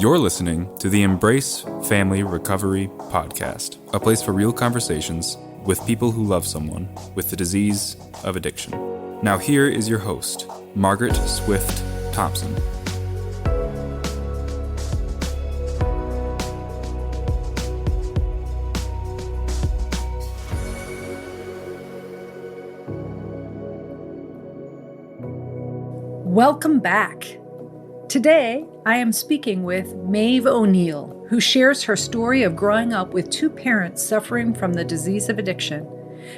You're listening to the Embrace Family Recovery Podcast, a place for real conversations with people who love someone with the disease of addiction. Now here is your host, Margaret Swift Thompson. Welcome back. Today, I am speaking with Maeve O'Neill, who shares her story of growing up with two parents suffering from the disease of addiction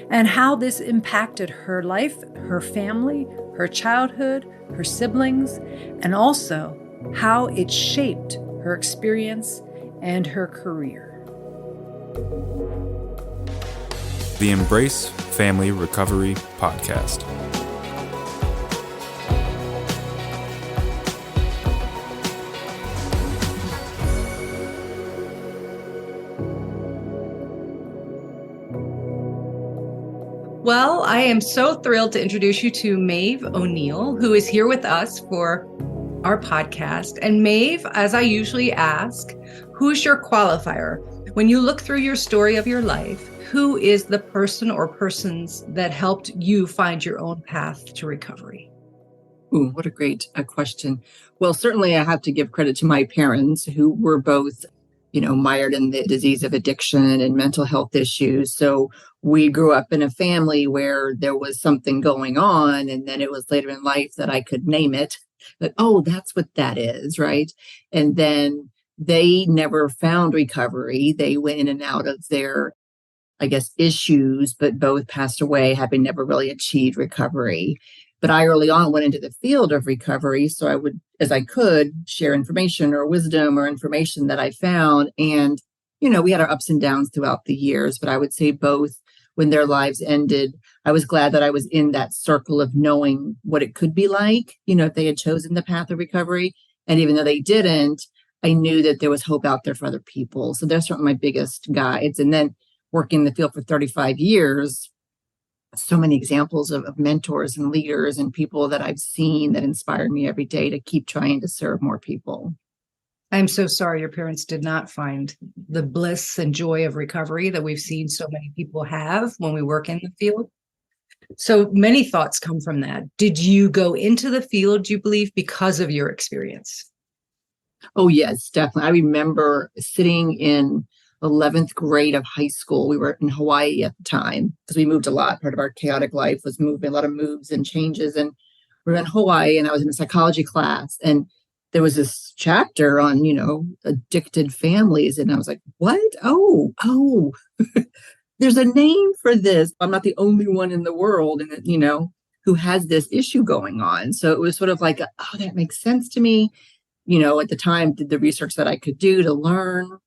and how this impacted her life, her family, her childhood, her siblings, and also how it shaped her experience and her career. The Embrace Family Recovery Podcast. Well, I am so thrilled to introduce you to Maeve O'Neill, who is here with us for our podcast. And Maeve, as I usually ask, who's your qualifier? When you look through your story of your life, who is the person or persons that helped you find your own path to recovery? Ooh, what a great question. Well, certainly I have to give credit to my parents who were both mired in the disease of addiction and mental health issues. So we grew up in a family where there was something going on. And then it was later in life that I could name it, that, oh, that's what that is, right? And then they never found recovery. They went in and out of their, issues, but both passed away, having never really achieved recovery. But I early on went into the field of recovery, so I would, as I could, share information or wisdom or information that I found. And, we had our ups and downs throughout the years, but I would say both, when their lives ended, I was glad that I was in that circle of knowing what it could be like, if they had chosen the path of recovery. And even though they didn't, I knew that there was hope out there for other people. So they're certainly my biggest guides. And then working in the field for 35 years, so many examples of mentors and leaders and people that I've seen that inspire me every day to keep trying to serve more people. I'm so sorry your parents did not find the bliss and joy of recovery that we've seen so many people have when we work in the field. So many thoughts come from that. Did you go into the field, do you believe, because of your experience? Oh, yes, definitely. I remember sitting in 11th grade of high school. We were in Hawaii at the time because we moved a lot. Part of our chaotic life was moving, a lot of moves and changes. And we were in Hawaii and I was in a psychology class and there was this chapter on, addicted families. And I was like, what? Oh, there's a name for this. I'm not the only one in the world, and who has this issue going on. So it was sort of like, oh, that makes sense to me. At the time, did the research that I could do to learn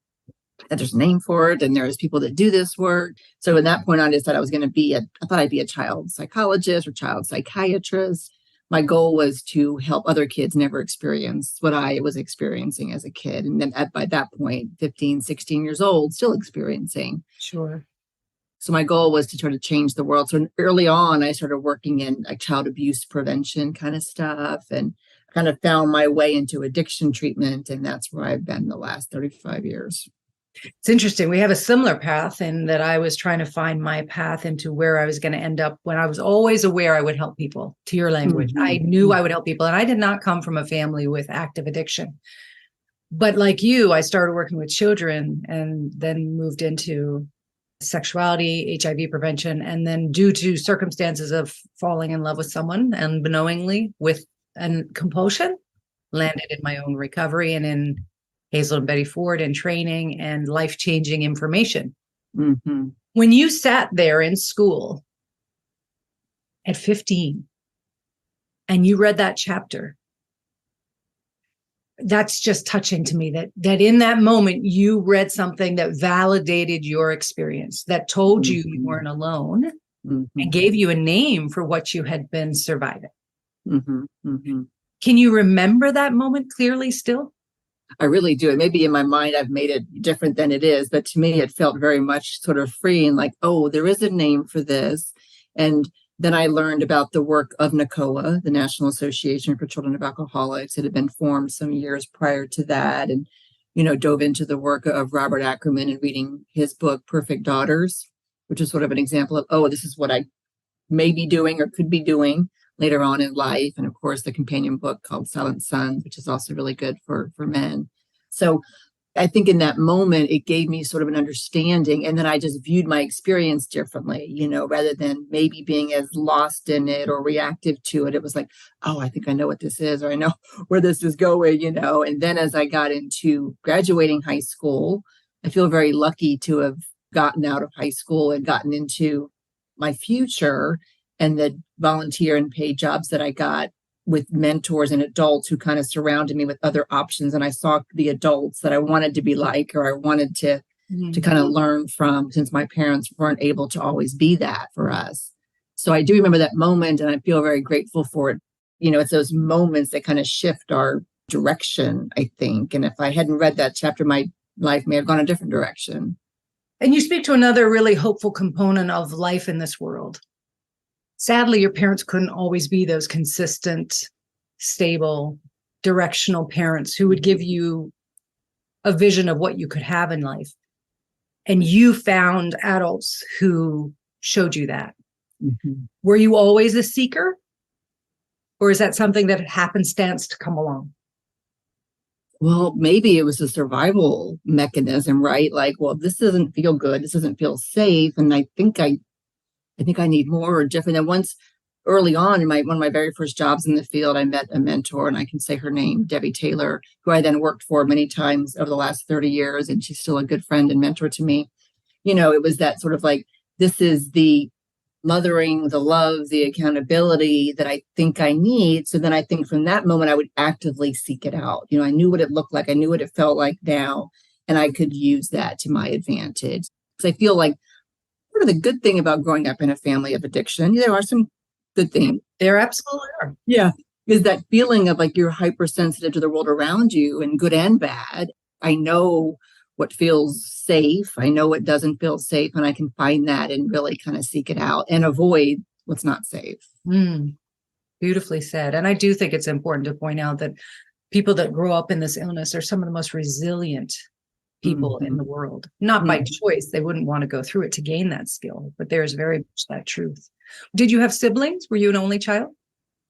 that there's a name for it, and there's people that do this work. So at that point, I decided I thought I'd be a child psychologist or child psychiatrist. My goal was to help other kids never experience what I was experiencing as a kid. And then by that point, 15, 16 years old, still experiencing. Sure. So my goal was to try to change the world. So early on, I started working in child abuse prevention kind of stuff and kind of found my way into addiction treatment. And that's where I've been the last 35 years. It's interesting. We have a similar path in that I was trying to find my path into where I was going to end up when I was always aware I would help people, to your language. Mm-hmm. I knew I would help people. And I did not come from a family with active addiction. But like you, I started working with children and then moved into sexuality, HIV prevention. And then due to circumstances of falling in love with someone unknowingly with a compulsion, landed in my own recovery and in Hazel and Betty Ford and training and life-changing information. Mm-hmm. When you sat there in school at 15 and you read that chapter, that's just touching to me that in that moment you read something that validated your experience, that told you you weren't alone, and gave you a name for what you had been surviving. Can you remember that moment clearly still? I really do. And maybe in my mind, I've made it different than it is. But to me, it felt very much sort of free and like, oh, there is a name for this. And then I learned about the work of the National Association for Children of Alcoholics. It had been formed some years prior to that. And dove into the work of Robert Ackerman and reading his book, Perfect Daughters, which is sort of an example of, oh, this is what I may be doing or could be doing later on in life. And of course, the companion book called Silent Sons, which is also really good for men. So I think in that moment, it gave me sort of an understanding. And then I just viewed my experience differently, rather than maybe being as lost in it or reactive to it. It was like, oh, I think I know what this is, or I know where this is going, And then as I got into graduating high school, I feel very lucky to have gotten out of high school and gotten into my future, and the volunteer and paid jobs that I got with mentors and adults who kind of surrounded me with other options. And I saw the adults that I wanted to be like, or I wanted to kind of learn from, since my parents weren't able to always be that for us. So I do remember that moment, and I feel very grateful for it. It's those moments that kind of shift our direction, I think. And if I hadn't read that chapter, my life may have gone a different direction. And you speak to another really hopeful component of life in this world. Sadly, your parents couldn't always be those consistent, stable, directional parents who would give you a vision of what you could have in life. And you found adults who showed you that. Mm-hmm. Were you always a seeker? Or is that something that happenstance to come along? Well, maybe it was a survival mechanism, right? Like, well, this doesn't feel good. This doesn't feel safe. And I think I need more or different. And once early on in one of my very first jobs in the field, I met a mentor, and I can say her name, Debbie Taylor, who I then worked for many times over the last 30 years. And she's still a good friend and mentor to me. It was that sort of like, this is the mothering, the love, the accountability that I think I need. So then I think from that moment, I would actively seek it out. I knew what it looked like. I knew what it felt like now, and I could use that to my advantage. Because I feel like part of the good thing about growing up in a family of addiction, there are some good things. There absolutely are. Yeah. Is that feeling of like you're hypersensitive to the world around you, and good and bad. I know what feels safe. I know what doesn't feel safe, and I can find that and really kind of seek it out and avoid what's not safe. Beautifully said. And I do think it's important to point out that people that grow up in this illness are some of the most resilient people in the world. Not by choice. They wouldn't want to go through it to gain that skill, but there's very much that truth. Did you have siblings? Were you an only child?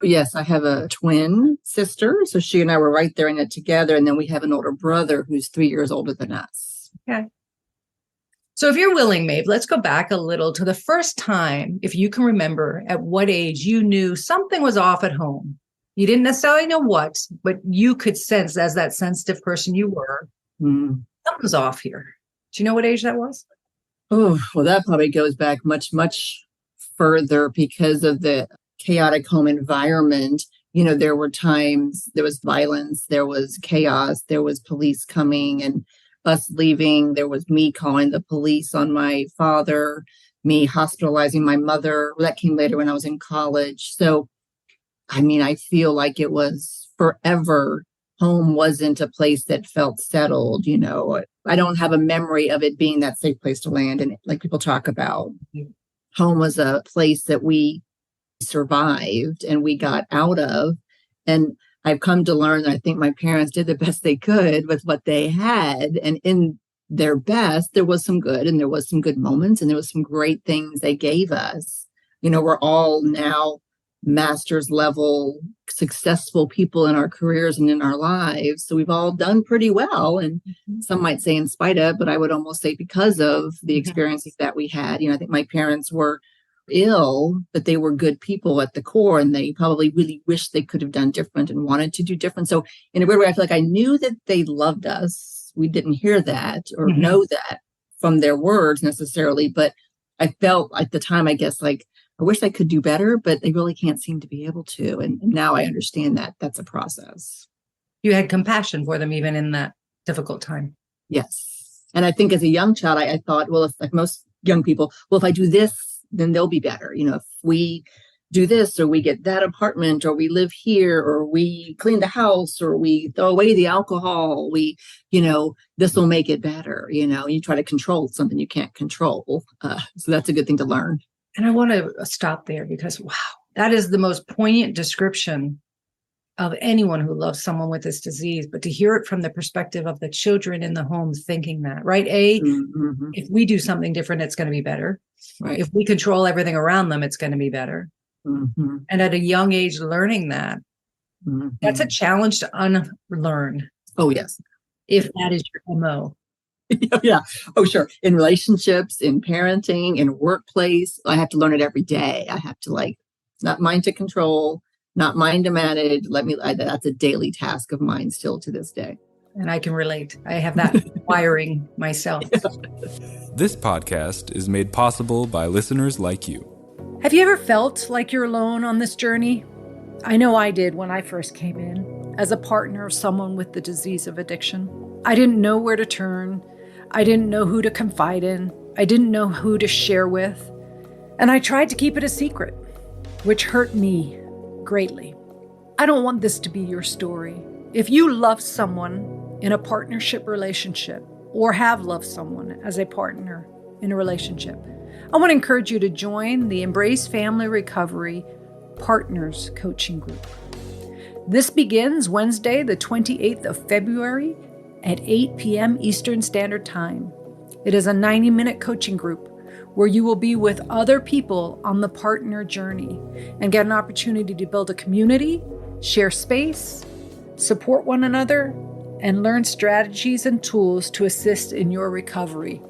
Yes, I have a twin sister. So she and I were right there in it together. And then we have an older brother who's 3 years older than us. Okay. So if you're willing, Maeve, let's go back a little to the first time, if you can remember, at what age you knew something was off at home. You didn't necessarily know what, but you could sense, as that sensitive person you were, something's off here. Do you know what age that was? Oh, well, that probably goes back much, much further because of the chaotic home environment. There were times there was violence, there was chaos, there was police coming and us leaving. There was me calling the police on my father, me hospitalizing my mother. That came later when I was in college. So, I feel like it was forever. Home wasn't a place that felt settled. I don't have a memory of it being that safe place to land. And like people talk about, home was a place that we survived and we got out of. And I've come to learn that I think my parents did the best they could with what they had. And in their best, there was some good, and there was some good moments, and there was some great things they gave us. We're all now master's level successful people in our careers and in our lives. So we've all done pretty well. And some might say in spite of, but I would almost say because of the experiences that we had. I think my parents were ill, but they were good people at the core, and they probably really wished they could have done different and wanted to do different. So in a weird way, I feel like I knew that they loved us. We didn't hear that or know that from their words necessarily, but I felt at the time, I guess, like, I wish I could do better, but they really can't seem to be able to. And now I understand that that's a process. You had compassion for them even in that difficult time. Yes. And I think as a young child, I thought, well, if like most young people, well, if I do this, then they'll be better. If we do this, or we get that apartment, or we live here, or we clean the house, or we throw away the alcohol, this will make it better. You try to control something you can't control. So that's a good thing to learn. And I want to stop there because, wow, that is the most poignant description of anyone who loves someone with this disease, but to hear it from the perspective of the children in the home thinking that, right? Mm-hmm. If we do something different, it's going to be better. Right. If we control everything around them, it's going to be better. Mm-hmm. And at a young age, learning that, Mm-hmm. that's a challenge to unlearn. Oh, yes. If that is your MO. Yeah. Oh, sure. In relationships, in parenting, in workplace, I have to learn it every day. I have to not mine to control, not mine to manage. That's a daily task of mine still to this day. And I can relate. I have that wiring myself. This podcast is made possible by listeners like you. Have you ever felt like you're alone on this journey? I know I did when I first came in as a partner of someone with the disease of addiction. I didn't know where to turn. I didn't know who to confide in. I didn't know who to share with. And I tried to keep it a secret, which hurt me greatly. I don't want this to be your story. If you love someone in a partnership relationship or have loved someone as a partner in a relationship, I want to encourage you to join the Embrace Family Recovery Partners Coaching Group. This begins Wednesday, the 28th of February at 8 p.m. Eastern Standard Time. It is a 90-minute coaching group where you will be with other people on the partner journey and get an opportunity to build a community, share space, support one another, and learn strategies and tools to assist in your recovery.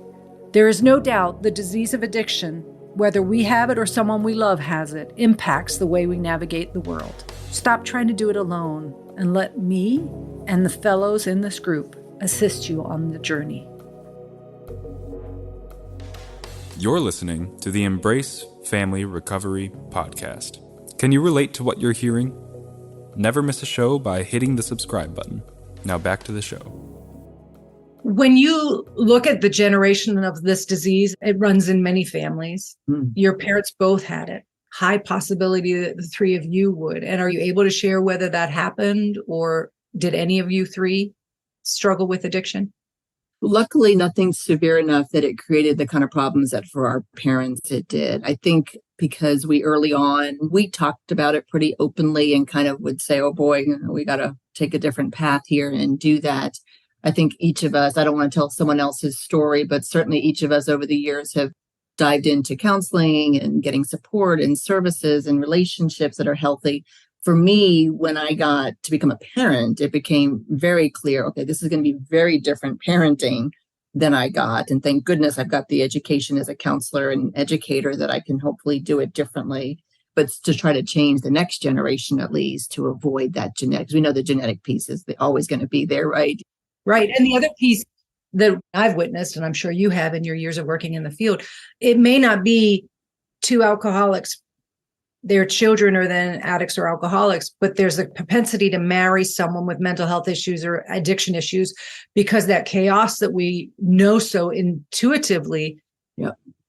There is no doubt the disease of addiction, whether we have it or someone we love has it, impacts the way we navigate the world. Stop trying to do it alone and let me and the fellows in this group assist you on the journey. You're listening to the Embrace Family Recovery Podcast. Can you relate to what you're hearing? Never miss a show by hitting the subscribe button. Now back to the show. When you look at the generation of this disease, it runs in many families. Your parents both had it. High possibility that the three of you would. And are you able to share whether that happened, or did any of you three struggle with addiction? Luckily, nothing severe enough that it created the kind of problems that for our parents it did. I think because we early on, we talked about it pretty openly and kind of would say, oh boy, we got to take a different path here and do that. I think each of us, I don't want to tell someone else's story, but certainly each of us over the years have dived into counseling and getting support and services and relationships that are healthy. For me, when I got to become a parent, it became very clear, okay, this is going to be very different parenting than I got. And thank goodness I've got the education as a counselor and educator that I can hopefully do it differently, but to try to change the next generation at least to avoid that genetic, because we know the genetic piece is always going to be there, right? Right. And the other piece that I've witnessed, and I'm sure you have in your years of working in the field, it may not be two alcoholics, their children are then addicts or alcoholics, but there's a propensity to marry someone with mental health issues or addiction issues because that chaos that we know so intuitively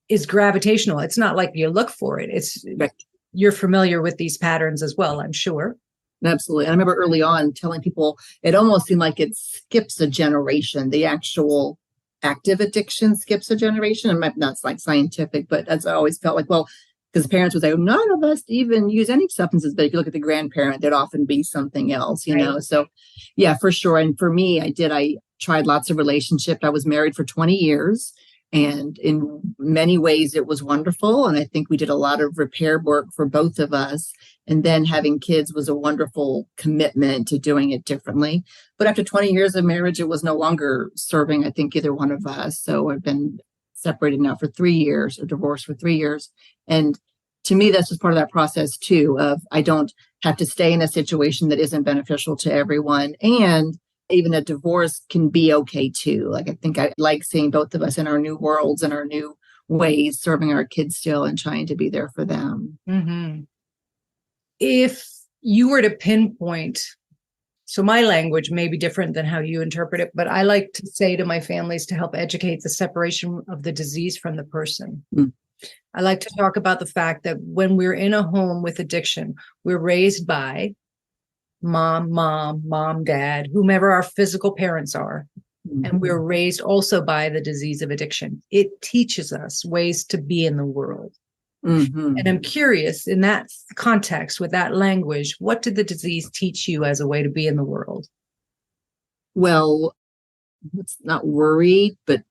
is gravitational. It's not like you look for it. It's right. You're familiar with these patterns as well, I'm sure. Absolutely. And I remember early on telling people it almost seemed like it skips a generation. The actual active addiction skips a generation. And that's like scientific, but as I always felt like, well, because parents would say, none of us even use any substances. But if you look at the grandparent, there'd often be something else, you know? So yeah, for sure. And for me, I tried lots of relationships. I was married for 20 years. And in many ways, it was wonderful. And I think we did a lot of repair work for both of us. And then having kids was a wonderful commitment to doing it differently. But after 20 years of marriage, it was no longer serving, I think, either one of us. So I've been separated now for 3 years, or divorced for 3 years. And to me, that's just part of that process, too, of I don't have to stay in a situation that isn't beneficial to everyone. And even a divorce can be okay, too. Like, I think I like seeing both of us in our new worlds and our new ways, serving our kids still and trying to be there for them. Mm-hmm. If you were to pinpoint, so my language may be different than how you interpret it, but I like to say to my families to help educate the separation of the disease from the person. I like to talk about the fact that when we're in a home with addiction, we're raised by mom, dad, whomever our physical parents are. And we're raised also by the disease of addiction. It teaches us ways to be in the world. And I'm curious, in that context, with that language, what did the disease teach you as a way to be in the world? Well, it's not worried, but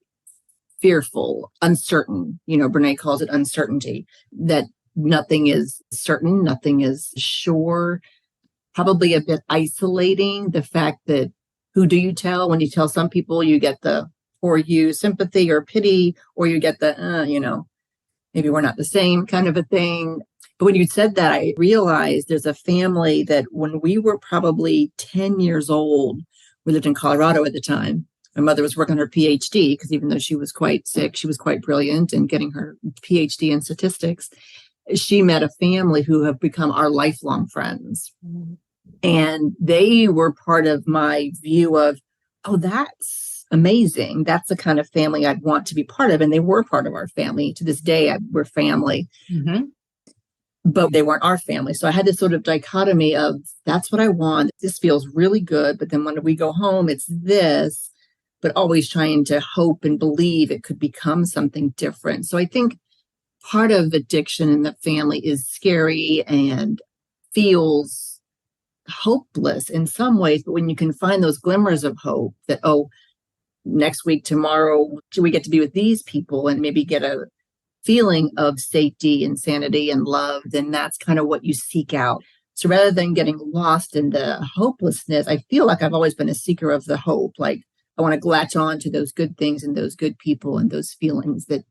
fearful, uncertain. Brene calls it uncertainty, that nothing is certain, nothing is sure. Probably a bit isolating, the fact that who do you tell? When you tell some people, you get the for you sympathy or pity, or you get the, maybe we're not the same kind of a thing. But when you said that, I realized there's a family that when we were probably 10 years old, we lived in Colorado at the time. My mother was working on her PhD because even though she was quite sick, she was quite brilliant and getting her PhD in statistics. She met a family who have become our lifelong friends. Mm-hmm. And they were part of my view of, oh, that's amazing. That's the kind of family I'd want to be part of. And they were part of our family. To this day, we're family. Mm-hmm. But they weren't our family. So I had this sort of dichotomy of, that's what I want. This feels really good. But then when we go home, it's this. But always trying to hope and believe it could become something different. So I think part of addiction in the family is scary and feels hopeless in some ways. But when you can find those glimmers of hope that, oh, next week, tomorrow, we get to be with these people and maybe get a feeling of safety and sanity and love, then that's kind of what you seek out. So rather than getting lost in the hopelessness, I feel like I've always been a seeker of the hope. Like I want to latch on to those good things and those good people and those feelings that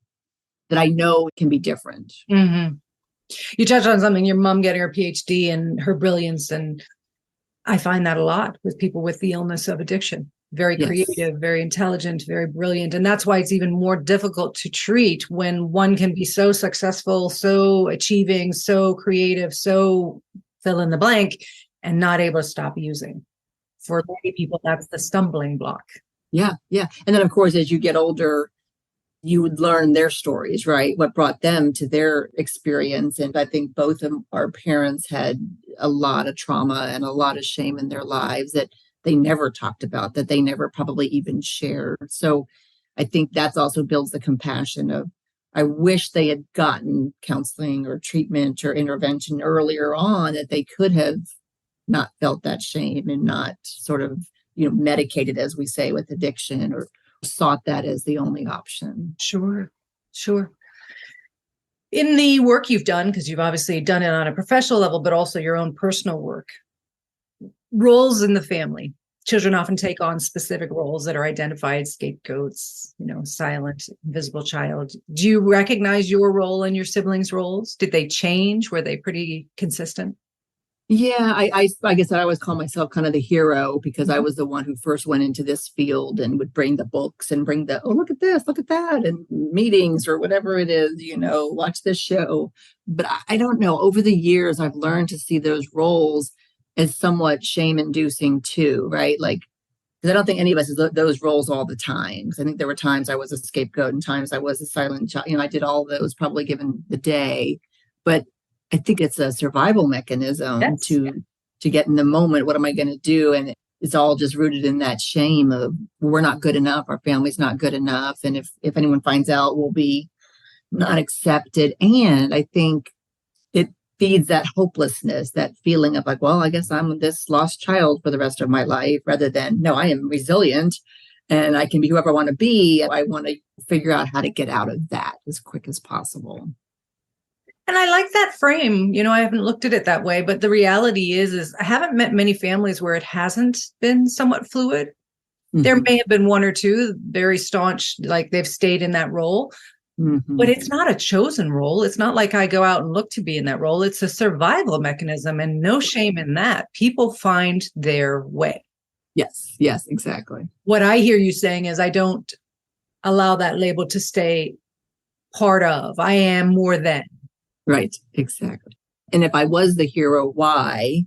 I know can be different. Mm-hmm. You touched on something, your mom getting her PhD and her brilliance. And I find that a lot with people with the illness of addiction. Very creative, very intelligent, very brilliant. And that's why it's even more difficult to treat when one can be so successful, so achieving, so creative, so fill in the blank, and not able to stop using. For many people, that's the stumbling block. Yeah. And then, of course, as you get older, you would learn their stories, right? What brought them to their experience. And I think both of our parents had a lot of trauma and a lot of shame in their lives that they never talked about, that they never probably even shared. So I think that's also builds the compassion of, I wish they had gotten counseling or treatment or intervention earlier on, that they could have not felt that shame and not sort of, medicated, as we say, with addiction or sought that as the only option. Sure. In the work you've done, because you've obviously done it on a professional level, but also your own personal work, roles in the family. Children often take on specific roles that are identified, scapegoats, silent, invisible child. Do you recognize your role and your siblings' roles? Did they change? Were they pretty consistent? Yeah, I guess I always call myself kind of the hero because I was the one who first went into this field and would bring the books and bring the, oh, look at this, look at that, and meetings or whatever it is, watch this show. But I don't know. Over the years, I've learned to see those roles as somewhat shame-inducing too, right? Like, because I don't think any of us is those roles all the time. I think there were times I was a scapegoat and times I was a silent child. I did all those probably given the day. But I think it's a survival mechanism to get in the moment. What am I going to do? And it's all just rooted in that shame of we're not good enough. Our family's not good enough. And if anyone finds out, we'll be not accepted. And I think it feeds that hopelessness, that feeling of like, well, I guess I'm this lost child for the rest of my life, rather than, no, I am resilient and I can be whoever I want to be. I want to figure out how to get out of that as quick as possible. And I like that frame. I haven't looked at it that way, but the reality is I haven't met many families where it hasn't been somewhat fluid. Mm-hmm. There may have been one or two very staunch, like they've stayed in that role, but it's not a chosen role. It's not like I go out and look to be in that role. It's a survival mechanism and no shame in that. People find their way. Yes, exactly. What I hear you saying is I don't allow that label to stay part of. I am more than. Right, exactly. And if I was the hero, why?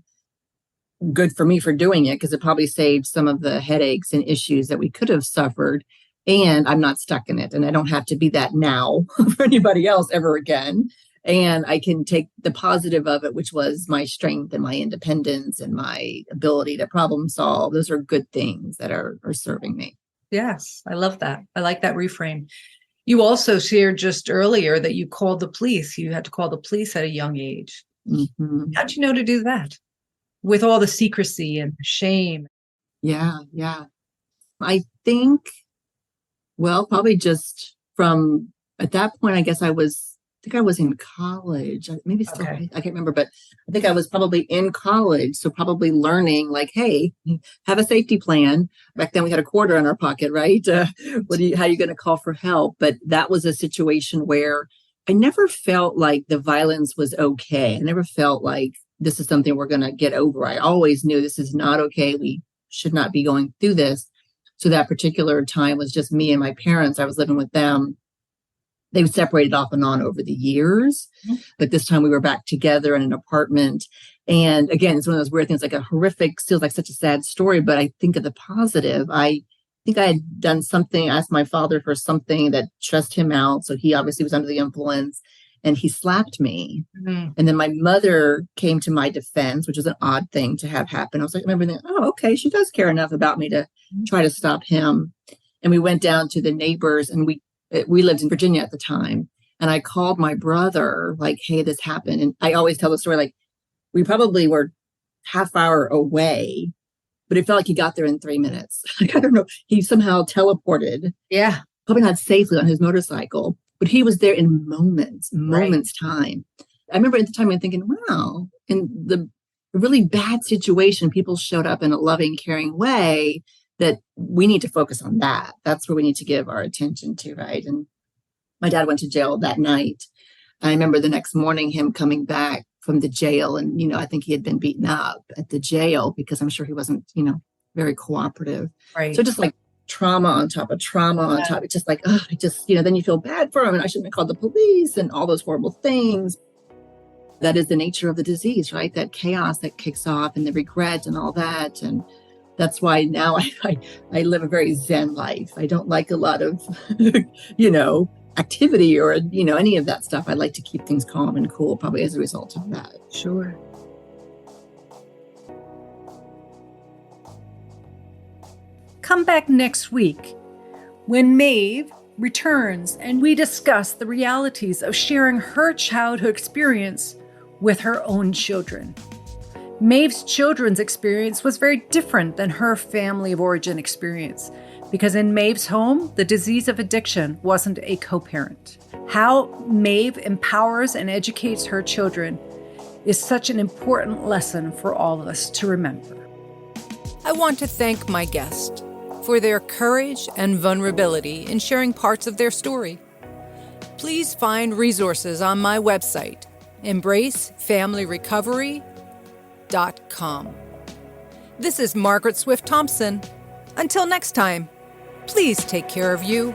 Good for me for doing it, because it probably saved some of the headaches and issues that we could have suffered. And I'm not stuck in it. And I don't have to be that now for anybody else ever again. And I can take the positive of it, which was my strength and my independence and my ability to problem solve. Those are good things that are serving me. Yes, I love that. I like that reframe. You also shared just earlier that you called the police. You had to call the police at a young age. Mm-hmm. How'd you know to do that with all the secrecy and shame? Yeah. I think, well, probably just from at that point, I guess I think I was in college, maybe still, Okay. I can't remember, but I think I was probably in college. So probably learning like, hey, have a safety plan. Back then we had a quarter in our pocket, right? How are you going to call for help? But that was a situation where I never felt like the violence was okay. I never felt like this is something we're going to get over. I always knew this is not okay. We should not be going through this. So that particular time was just me and my parents. I was living with them. They separated off and on over the years, but this time we were back together in an apartment. And again, it's one of those weird things, like a horrific, feels like such a sad story, but I think of the positive. I think I had done something, asked my father for something that stressed him out. So he obviously was under the influence and he slapped me. Mm-hmm. And then my mother came to my defense, which was an odd thing to have happen. I was like, I remember thinking, oh, okay, she does care enough about me to try to stop him. And we went down to the neighbors and we lived in Virginia at the time. And I called my brother like, hey, this happened. And I always tell the story, like we probably were half hour away, but it felt like he got there in 3 minutes. Like, I don't know. He somehow teleported. Yeah. Probably not safely on his motorcycle, but he was there in moments time. I remember at the time I'm thinking, wow, in the really bad situation, people showed up in a loving, caring way. That we need to focus on that. That's where we need to give our attention to, right? And my dad went to jail that night. I remember the next morning him coming back from the jail and, I think he had been beaten up at the jail because I'm sure he wasn't, very cooperative. Right. So just like trauma on top of trauma on top. It's just like, then you feel bad for him and I shouldn't have called the police and all those horrible things. That is the nature of the disease, right? That chaos that kicks off and the regret and all that. And that's why now I live a very Zen life. I don't like a lot of, activity or, any of that stuff. I like to keep things calm and cool, probably as a result of that. Sure. Come back next week when Maeve returns and we discuss the realities of sharing her childhood experience with her own children. Maeve's children's experience was very different than her family of origin experience because in Maeve's home, the disease of addiction wasn't a co-parent. How Maeve empowers and educates her children is such an important lesson for all of us to remember. I want to thank my guest for their courage and vulnerability in sharing parts of their story. Please find resources on my website, embracefamilyrecovery.com. This is Margaret Swift Thompson. Until next time, please take care of you